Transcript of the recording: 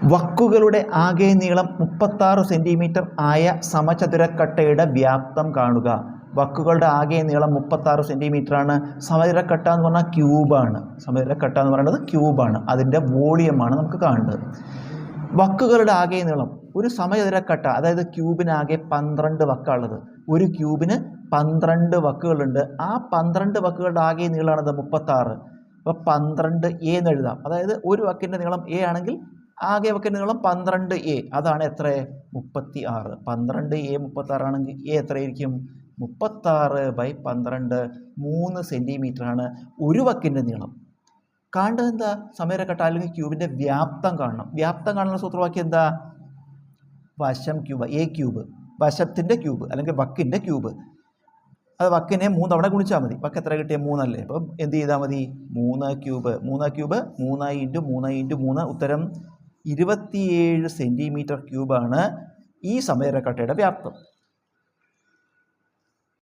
വക്കുകളുടെ ആകെ നീളം 36 സെൻറ്റിമീറ്റർ ആയ സമചതുരക്കട്ടയുടെ വ്യാപ്തം കാണുക. വക്കുകളുടെ ആകെ നീളം 36 സെൻറ്റിമീറ്റർ ആണ്. സമചതുരക്കട്ട എന്ന് പറഞ്ഞാൽ ക്യൂബാണ്. സമചതുരക്കട്ട എന്ന് പറയുന്നത് ക്യൂബാണ്. അതിൻ്റെ വോളിയമാണ് നമുക്ക് കാണേണ്ടത്. വക്കുകളുടെ ആകെ നീളം, ഒരു സമചതുരക്കട്ട, അതായത് ക്യൂബിനാകെ 12 വക്കാണുള്ളത്. ഒരു ക്യൂബിന് 12 വക്കുകളുണ്ട്. ആ 12 വക്കുകളുടെ ആകെ നീളമാണത് 36. അപ്പോൾ 12 എന്ന് എഴുതാം. അതായത് ഒരു വക്കിൻ്റെ നീളം എ ആണെങ്കിൽ ആകെ വക്കിൻ്റെ നീളം 12A. അതാണ് എത്ര? 36. 12A 36 ആണെങ്കിൽ എ എത്രയായിരിക്കും? 36/12, 3 സെൻറ്റിമീറ്റർ ആണ് ഒരു വക്കിൻ്റെ നീളം. കാണേണ്ടത് എന്താ? സമചതുരക്കട്ട അല്ലെങ്കിൽ ക്യൂബിൻ്റെ വ്യാപ്തം കാണണം. വ്യാപ്തം കാണുന്ന സൂത്രവാക്യം എന്താ? വശം ക്യൂബ്, എ ക്യൂബ്, വശത്തിൻ്റെ ക്യൂബ് അല്ലെങ്കിൽ വക്കിൻ്റെ ക്യൂബ്. അത് വക്കിനെ 3 തവണ ഗുണിച്ചാൽ മതി. വക്ക് എത്ര കിട്ടിയ? 3 അല്ലേ? അപ്പം എന്ത് ചെയ്താൽ മതി? 3 ക്യൂബ് 3 × 3 × 3, ഉത്തരം 27 സെൻറ്റിമീറ്റർ ക്യൂബാണ് ഈ സമചതുരക്കട്ടയുടെ വ്യാപ്തം.